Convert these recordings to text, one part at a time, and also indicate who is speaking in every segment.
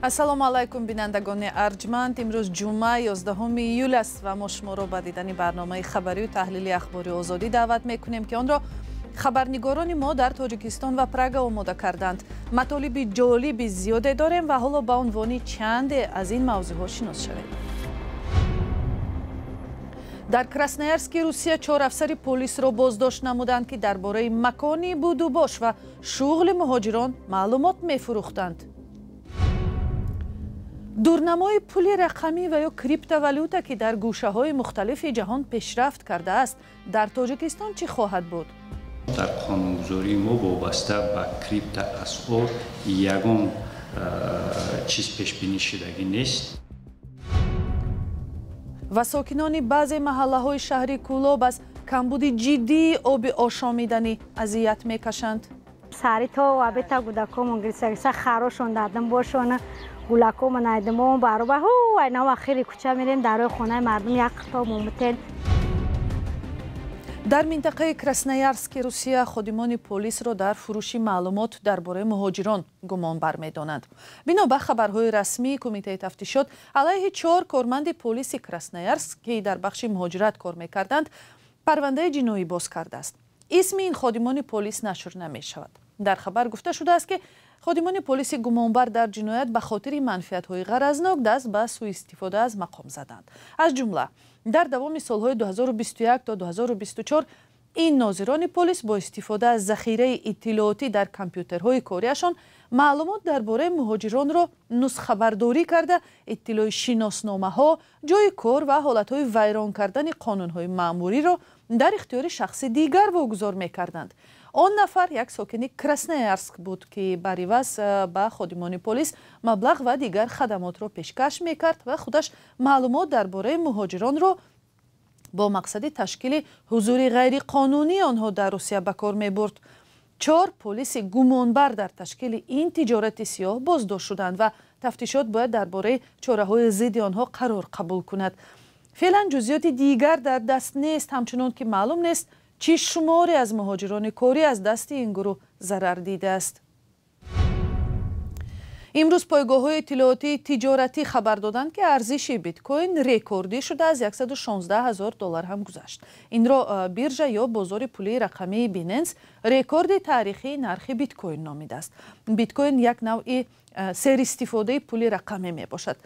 Speaker 1: ассалому алайкум бинандагони арҷманд. имрӯз ҷумъа 11 июл аст ва мо шуморо ба дидани барномаи хабарию таҳлили ахбори озодӣ даъват мекунем ки онро хабарнигорони мо дар тоҷикистон ва Прага омода карданд. матолиби ҷолиби зиёде дорем ва ҳоло ба унвони чанде аз ин мавзӯъҳо шинос шавем. дар Красноярски Русия 4 афсари полисро боздошт намуданд ки дар бораи макони будубош ва шуғли муҳоҷирон маълумот мефурӯхтанд. дурнамои пули рақамӣ ва ё криптовалюта ки дар гӯшаҳои мухталифи ҷаҳон пешрафт кардааст, дар Тоҷикистон чӣ хоҳад буд?
Speaker 2: дар қонунгузории мо вобаста ба криптоасъор ягон чиз пешбинӣ шудагӣ нест.
Speaker 1: ва сокинони баъзе маҳаллаҳои шаҳри Кӯлоб аз камбуди ҷиддии оби ошомиданӣ азият мекашанд.
Speaker 3: сари то абета гудакомон гирисагиса харошон дадам бошона гулакомон айдамон бароба ҳу айна ахири куча мирем дарои хонаи мардум як то муметен.
Speaker 1: дар минтақаи Красноярски Русия ходимони полисро дар фурӯши маълумот дар бораи муҳоҷирон гумонбар медонанд. бино ба хабарҳои расмии Кумитаи тафтишот алайҳи 4 корманди полиси Красноярск ки дар бахши муҳоҷират кор мекарданд, парвандаи ҷиноӣ боз кардааст. исми ин ходимони полис нашр намешавад. дар хабар гуфта шудааст ки ходимони полиси гумонбар дар ҷиноят ба хотири манфиатҳои ғаразнок даст ба сӯистифода аз мақом заданд. аз ҷумла дар давоми солҳои 2021 то 2024 ин нозирони полис бо истифода аз захираи иттилоотӣ дар компютерҳои кориашон маълумот дар бораи муҳоҷиронро нусхабардорӣ карда, иттилои шиносномаҳо, ҷои кор ва ҳолатҳои вайрон кардани қонунҳои маъмуриро дар ихтиёри шахси дигар вогузор мекарданд. он нафар як сокини Красноярск буд ки бар иваз ба ходимони полис маблағ ва дигар хадамотро пешкаш мекард ва худаш маълумот дар бораи муҳоҷиронро бо мақсади ташкили ҳузури ғайриқонунии онҳо дар Русия ба кор мебурд. 4 полиси гумонбар дар ташкили ин тиҷорати сиёҳ боздошт шуданд ва тафтишот бояд дар бораи чораҳои зидди онҳо қарор қабул кунад. феълан ҷузъиёти дигар дар даст нест, ҳамчунон ки маълум нест чӣ шуморе аз муҳоҷирони корӣ аз дасти ин гурӯҳ зарар дидааст. имрӯз пойгоҳҳои иттилоотии тиҷоратӣ хабар доданд ки арзиши биткоин рекордӣ шуда аз $116,000 ҳам гузашт. инро биржа ё бозори пулии рақамии Binance рекорди таърихии нархи биткоин номидааст. биткоин як навъи серистифодаи пули рақамӣ мебошад.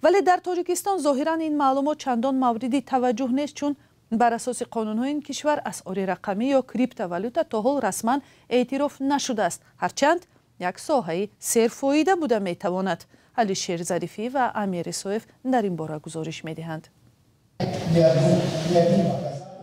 Speaker 1: вале дар Тоҷикистон зоҳиран ин маълумот чандон мавриди таваҷҷӯҳ нест, чун бар асоси қонунҳои ин кишвар асъори рақамӣ ё криптовалюта то ҳол расман эътироф нашудааст, ҳарчанд як соҳаи серфоида буда метавонад. Алишер Зарифӣ ва Амир Исоев дар ин бора гузориш медиҳанд.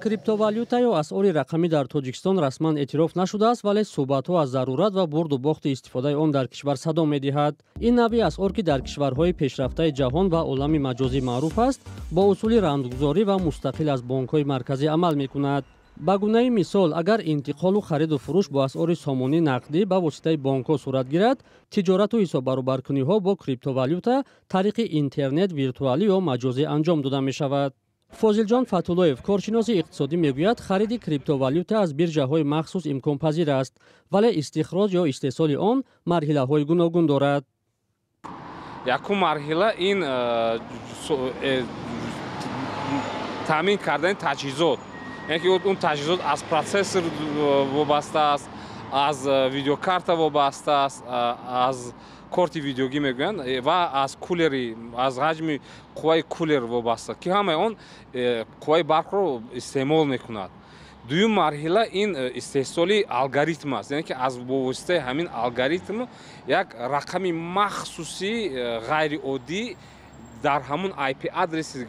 Speaker 4: криптовалюта ё асъори рақамӣ дар Тоҷикистон расман эътироф нашудааст, вале суҳбатҳо аз зарурат ва бурду бохти истифодаи он дар кишвар садо медиҳад. ин навъи асъор ки дар кишварҳои пешрафтаи ҷаҳон ва олами маҷозӣ маъруф аст, бо усули рамзгузорӣ ва мустақил аз бонкҳои марказӣ амал мекунад. ба гунаи мисол, агар интиқолу хариду фурӯш бо асъори сомонӣ нақдӣ ба воситаи бонкҳо сурат гирад, тиҷорату ҳисоббаробаркуниҳо бо криптовалюта тариқи интернет, виртуалӣ ё маҷозӣ анҷом дода мешавад. Фозилҷон Фатуллоев, коршиноси иқтисодӣ, мегӯяд хариди криптовалюта аз бирҷаҳои махсус имконпазир аст, вале истихроҷ ё истеҳсоли он марҳилаҳои гуногун дорад.
Speaker 5: якум марҳила ин таъмин кардани таҷҳизот. яке он таҷҳизот аз протсессор вобаста аст, аз видеокарта вобаста аст, аз корти видеогӣ мегӯянд ва аз кулери, аз ҳаҷми қувваи кулер вобаста ки ҳамаи он қувваи барқро истеъмол мекунад. дуюм марҳила ин истеҳсоли алгоритм аст, яъне ки аз бо воситаи ҳамин алгоритм як рақами махсуси ғайриоддӣ дар ҳамун IP адреси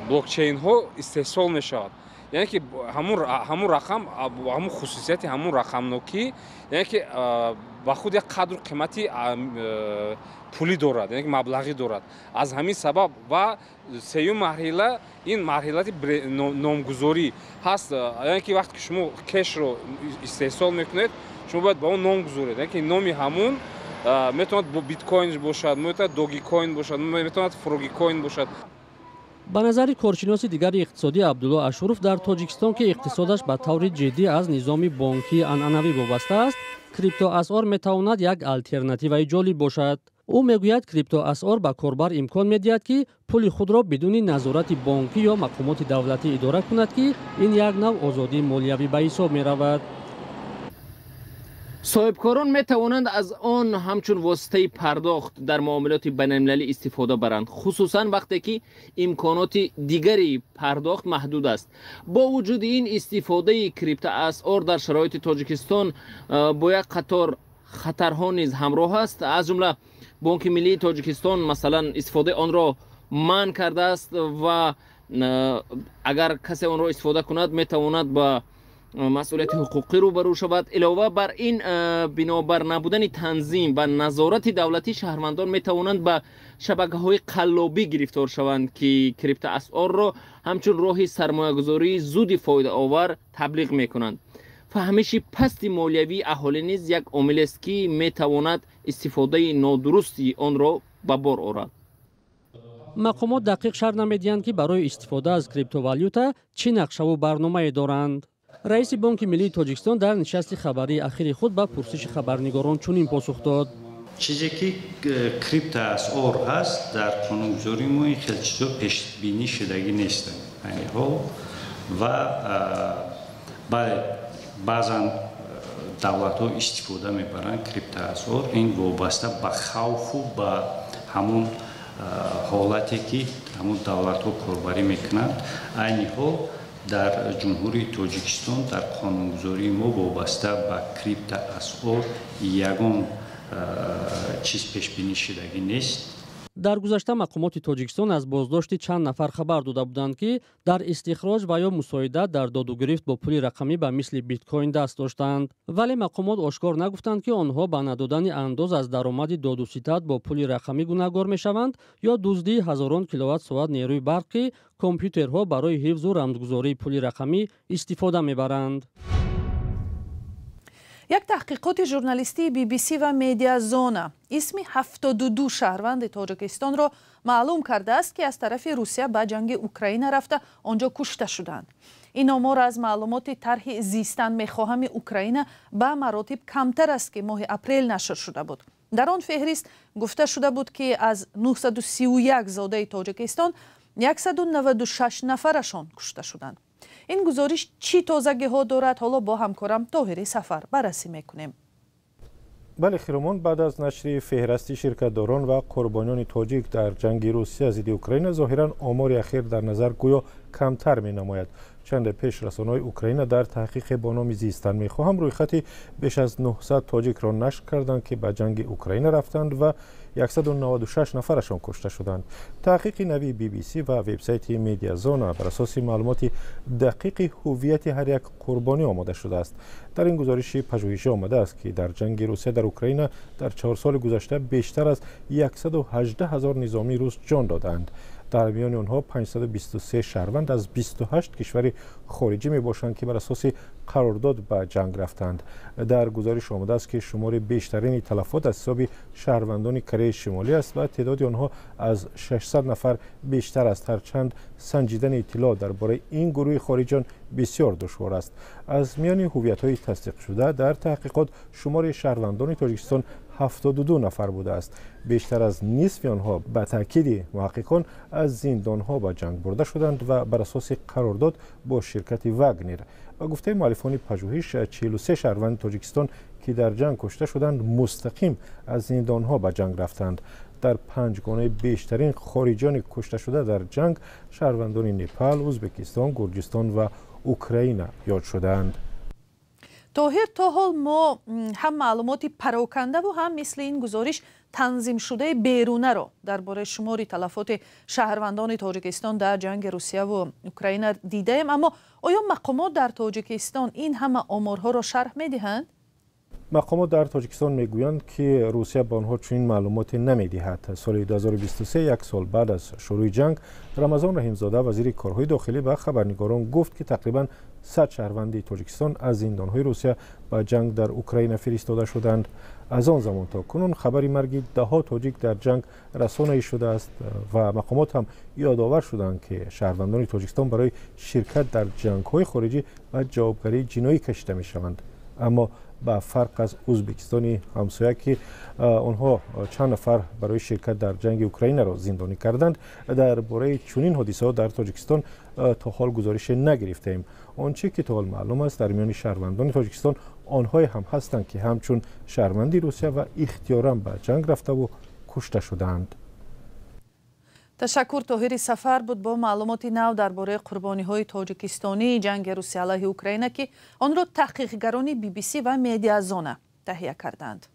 Speaker 5: блокчейнҳо истеҳсол мешавад. яъне ки ҳамун рақам, ҳамун хусусияти ҳамун рақамнокӣ, яъне ки ба худ як қадру қимати пулӣ дорад, яъне ки маблағӣ дорад. аз ҳамин сабаб ва сеюм марҳила ин марҳилати номгузорӣ ҳаст. яъне ки вақте ки шумо кешро истеҳсол мекунед, шумо бояд ба он ном гузоред, яъне ки номи ҳамун метавонад биткоин бошад, метавонад догикоин бошад, метавонад фрогикоин бошад.
Speaker 4: ба назари коршиноси дигари иқтисодӣ Абдулло Ашуров, дар Тоҷикистон ки иқтисодаш ба таври ҷиддӣ аз низоми бонкии анъанавӣ вобаста аст, криптоасъор метавонад як алтернативаи ҷолиб бошад. ӯ мегӯяд криптоасъор ба корбар имкон медиҳад ки пули худро бидуни назорати бонкӣ ё мақомоти давлатӣ идора кунад ки ин як нав озодии молиявӣ ба ҳисоб меравад.
Speaker 6: соҳибкорон метавонанд аз он ҳамчун воситаи пардохт дар муомилоти байналмилалӣ истифода баранд, хусусан вақте ки имконоти дигари пардохт маҳдуд аст. бо вуҷуди ин истифодаи криптоасъор дар шароити Тоҷикистон бо як қатор хатарҳо низ ҳамроҳ аст. аз ҷумла бонки миллии Тоҷикистон масалан истифодаи онро манъ кардааст ва агар касе онро истифода кунад метавонад ба масъулияти ҳуқуқӣ рӯбарӯ шавад. илова бар ин бинобар набудани танзим ва назорати давлатӣ шаҳрвандон метавонанд ба шабакаҳои қаллобӣ гирифтор шаванд ки криптоасъорро ҳамчун роҳи сармоягузории зуди фоидаовар таблиғ мекунанд. фаҳмиши пасти молиявии аҳолӣ низ як омилест ки метавонад истифодаи нодурусти онро ба бор орад.
Speaker 4: мақомот дақиқ шарҳ намедиҳанд ки барои истифода аз криптовалюта чӣ нақшаву барномае доранд. раиси бонки миллии Тоҷикистон дар нишасти хабарии ахири худ ба пурсиши хабарнигорон чунин посух дод:
Speaker 2: чизе ки криптоасъор ҳаст дар қонунгузории мо ин хеле чизо пешбинӣ шудагӣ нестанд айни ҳол ва бале баъзан давлатҳо истифода мебаранд криптоасъор. ин вобаста ба хавфу ба ҳамон ҳолате ки ҳамон давлатҳо корбарӣ мекунанд. айни ҳол дар ҷумҳурии Тоҷикистон дар қонунгузории мо вобаста ба криптоасъор ягон чиз пешбинӣ шудагӣ нест.
Speaker 4: дар гузашта мақомоти Тоҷикистон аз боздошти чанд нафар хабар дода буданд ки дар истихроҷ ва ё мусоидат дар додугирифт бо пули рақамӣ ба мисли биткоин даст доштанд. вале мақомот ошкор нагуфтанд ки онҳо ба надодани андоз аз даромади додуситат бо пули рақамӣ гунahгор мешаванд ё дуздии ҳазорон киловаттсоат нерӯи барқ ки компютерҳо барои ҳифзу рамзгузории пули рақамӣ истифода мебаранд.
Speaker 1: як таҳқиқоти журналистии BBC ва Медиазона исми 72 шаҳрванди Тоҷикистонро маълум кардааст ки аз тарафи Русия ба ҷанги Украина рафта онҷо кушта шуданд. ин омор аз маълумоти тарҳи зистан мехоҳами Украина ба маротиб камтар аст ки моҳи апрел нашр шуда буд. дар он феҳрист гуфта шуда буд ки аз 931 зодаи Тоҷикистон 196 нафарашон кушта шуданд. ин гузориш чӣ тозагиҳо дорад? ҳоло бо ҳамкорам Тоҳири Сафар баррасӣ мекунем.
Speaker 7: бале хиромон баъд аз нашри феҳристи ширкатдорон ва қурбониёни тоҷик дар ҷанги Русия зидди Украина зоҳиран омори ахир дар назар гӯё камтар менамояд. чанде пеш расонаҳои Украина дар таҳқиқе бо номи зистан мехоҳам рӯйхати беш аз 900 тоҷикро нашр карданд ки ба ҷанги Украина рафтанд ва 196 нафарашон кушта шуданд. таҳқиқи нави BBC ва вебсайти Медиазона бар асоси маълумоти дақиқи ҳуввияти ҳар як қурбонӣ омода шудааст. дар ин гузориши пажӯҳишӣ омадааст ки дар ҷанги Русия дар Украина дар 4 соли гузашта бештар аз 118 000 низомии рус ҷон доданд. дар миёни онҳо 523 шаҳрванд аз 28 кишвари хориҷӣ мебошанд ки бар асоси қарордод ба ҷанг рафтанд. дар гузориш омадааст ки шумори бештарини талафот аз ҳисоби шаҳрвандони Кореяи Шимолӣ аст ва теъдоди онҳо аз 600 нафар бештар аст. ҳарчанд санҷидани иттилоъ дар бораи ин гурӯҳи хориҷон бисёр душвор аст. аз миёни ҳувиятҳои тасдиқшуда дар таҳқиқот шумори шаҳрвандони Тоҷикистон 72 нафар будааст. бештар аз нисфи онҳо ба таъкиди муҳаққиқон аз зиндонҳо ба ҷанг бурда шуданд ва бар асоси қарордод бо ширкати Вагнер. ба гуфтаи муаллифони пажӯҳиш 43 шаҳрванди Тоҷикистон ки дар ҷанг кушта шуданд мустақим аз зиндонҳо ба ҷанг рафтанд. дар 5 гонаи бештарин хориҷони кушташуда дар ҷанг шаҳрвандони Непал, Ӯзбекистон, Гурҷистон ва Украина ёд шуданд.
Speaker 1: тоҳир, то ҳол мо ҳам маълумоти парокандаву ҳам мисли ин гузориш танзимшудаи берунаро дар бораи шумори талафоти шаҳрвандони Тоҷикистон дар ҷанги Русияву Украина дидаем, аммо оё мақомот дар Тоҷикистон ин ҳама оморҳоро шарҳ медиҳанд?
Speaker 7: мақомот дар Тоҷикистон мегӯянд ки Русия ба онҳо чунин маълумоте намедиҳад. соли 2023, як сол баъд аз шурӯъи ҷанг, Рамазон Раҳимзода вазири корҳои дохилӣ ба хабарнигорон гуфт ки тақрибан 100 шаҳрванди Тоҷикистон аз зиндонҳои Русия ба ҷанг дар Украина фиристода шуданд. аз он замон то кунун хабари марги даҳо тоҷик дар ҷанг расонаӣ шудааст ва мақомот ҳам ёдовар шуданд ки шаҳрвандони Тоҷикистон барои ширкат дар ҷангҳои хориҷӣ ба ҷавобгарии ҷиноӣ кашида мешаванд. аммо با فرق از ازبکستان همسایه که آنها چند نفر برای شرکت در جنگ اوکراین را زندانی کردند. درباره چنین حادثه در تاجیکستان تا حال گزارش نگرفتیم. آنچه که تا حال معلوم است در میان شهروندان تاجیکستان آنهای هم هستند که همچون شهروندی روسیه و اختیاراً به جنگ رفته و کشته شدند.
Speaker 1: تشکر. طاهر سفر بود با معلومات نو درباره قربانی‌های تاجیکستانی جنگ روسیه علیه اوکراین که آن را تحقیقگران BBC و مدیازون تهیه کردند.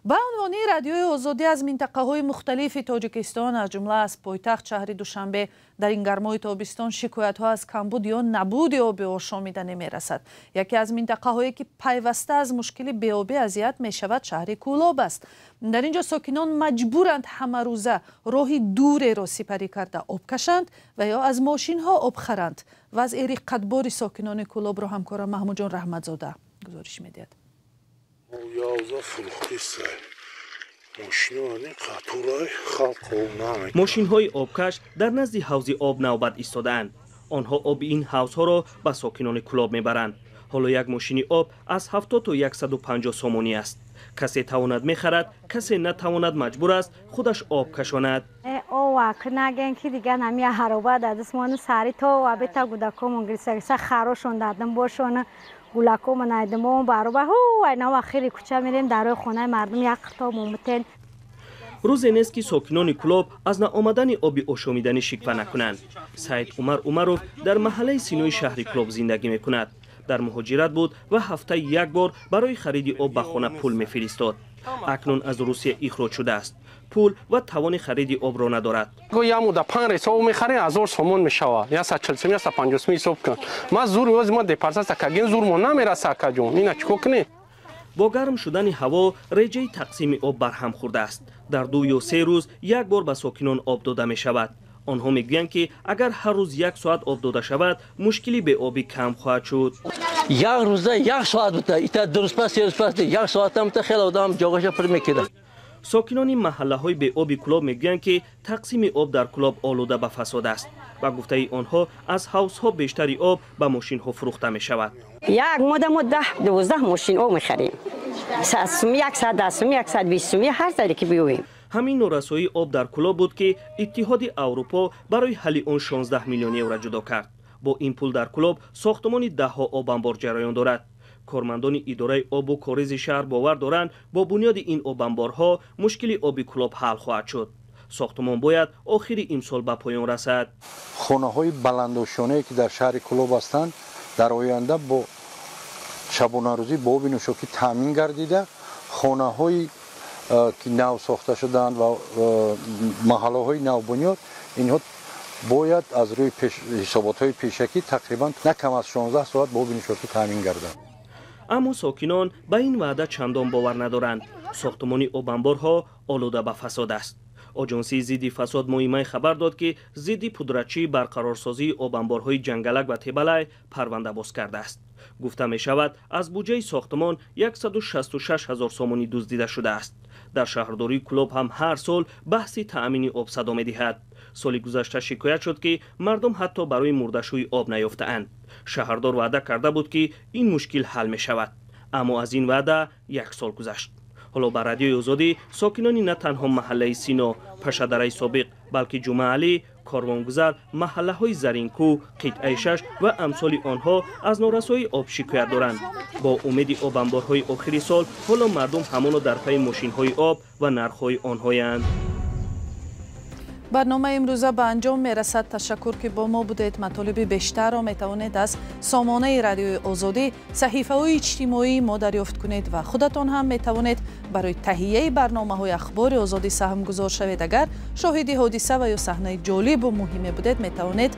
Speaker 1: با عنوان رادیوی آزادی از منطقه‌های مختلف تاجیکستان از جمله از پایتخت شهر دوشنبه در این گرمای تابستان شکایت‌ها از کمبود یا نبود آب آشامیدنی می‌رسد. یکی از منطقه‌هایی که پیوسته از مشکل بی‌آبی اذیت می‌شود شهر کولاب است. در اینجا ساکنان مجبورند همه روزه راهی دور را سپری کرده آب کشند و یا از ماشین‌ها آب خرند. وضع رقتبار ساکنان کولاب را همکارم محمود جان رحمتزاده گزارش می‌دهد.
Speaker 8: ماشین‌های آبکش در نزد حوض آب نوبت ایستاده‌اند. آنها آب این حوض‌ها را به ساکنان کولاب می‌برند. حالا یک ماشین آب از 70 تا 150 سومانی است. کسی تواند می‌خرد، کسی نتواند مجبور است خودش آب کشاند.
Speaker 3: او کنگن که دیگه نمی هرابه دادسمان سری تو و بتا گودکم انگلیسی خروشون دادم باشون گولاکو من ایدمون برابر هو اینا آخری کوچه میریم در خونه مردم یک تا ممتن.
Speaker 8: روزی نیست که ساکنان کولاب از ناآمدن آب آشامیدنی شکوه نکنند. سید عمروف در محله سینوی شهر کولاب زندگی میکند. در مهاجرت بود و هفته یک بار برای خرید آب به خانه پول میفرستاد. اکنون از روسیه اخراج شده است. پول و توان خرید آب را ندارد.
Speaker 9: یا مود 5 سو میخری 1000 سومون میشوه یا 140 یا 150 حساب کن. ما زور از ما دپارسا کگین زور مون نمیرسه کجون. اینا چیکو کنی؟
Speaker 8: با گرم شدن هوا رجه تقسیم آب برهم خورده است. در 2 یا 3 روز یک بار به ساکنان آب داده می شود. آنها میگویند که اگر هر روز 1 ساعت آب داده شود مشکلی به آبی کم خواهد شد.
Speaker 10: یک روزه 1 ساعت بوده ایتا درست پس 1 ساعت هم تا خیلی آدم جاگاش پر میکرد.
Speaker 8: ساکنان محله های به آب کولاب میگویند که تقسیم آب در کولاب آلوده به فساد است. و گفته آنها از حوضها بیشتری آب به ماشین ها فروخته می شود.
Speaker 11: یک مده 12 ماشین آب میخریم. 110 120 هر سری که بیویم.
Speaker 8: همین نورسایی آب در کولاب بود که اتحاد اروپا برای حل آن 16 میلیون یورو جدا کرد. با این پول در کولاب ساختمان 10 ها آب انبار جریان دارد. کارمندان اداره آب و کاریز شهر باور دارند با بنیاد این آب انبارها مشکل آب کولاب حل خواهد شد. ساختمان باید آخر امسال به پایان رسد.
Speaker 12: خانه‌های بلندوشانه‌ای که در شهر کولاب هستند در آینده با شبانه روزی با آب نوشابه تامین گردیده خانه‌های که نو ساخته شدند و محله‌های نو بنیاد اینها باید از روی حسابات‌های پیشکی تقریبا نه کم از 16 ساعت با آب نوشابه تامین گردند.
Speaker 8: اما ساکنان به این وعده چندان باور ندارند. ساختمان آب انبارها آلوده به فساد است. آژانسی ضد فساد مهمه خبر داد که ضد پودرچی برقرارسازی آب انبارهای جنگلک و تبلای پرونده باز کرده است. گفته می شود از بودجه ساختمان 166 هزار سومانی دزدیده شده است. در شهرداری کولاب هم هر سال بحث تأمین آب صدا می دهد. سال گذشته شکایت شد که مردم حتی برای مرده‌شویی آب نیافته‌اند. شهردار وعده کرده بود که این مشکل حل می شود. اما از این وعده 1 سال گذشت. حالا بر رادیوی آزادی ساکنانی نه تنها محله سینا، پشدره سابق بلکه جمعه علی، کاروانگذر، محله های زرینکو، قطعه 6 و امثال آنها از نارسایی آب شکایت دارند. با امید آب انبارهای آخری سال حالا مردم همانو در پی ماشین های آب و نرخ‌های آنهایند.
Speaker 1: برنامه امروزه به انجام میرسد. تشکر که با ما بودید. مطالب بیشتر را میتوانید از سامانه رادیوی آزادی صحیفه های اجتماعی ما دریافت کنید و خودتان هم میتوانید برای تهیه برنامه های اخبار آزادی سهم گذار شوید. اگر شاهد حادثه و یا صحنه جالب و مهمی بودید میتوانید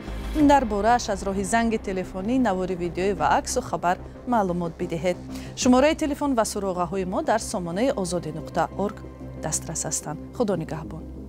Speaker 1: درباره‌اش از راه زنگ تلفنی، نوار ویدیویی و عکس و خبر معلومات بدهید. شماره تلفن و سراغه های ما در سامانه azadi.org دسترس هستند. خدا نگهبان.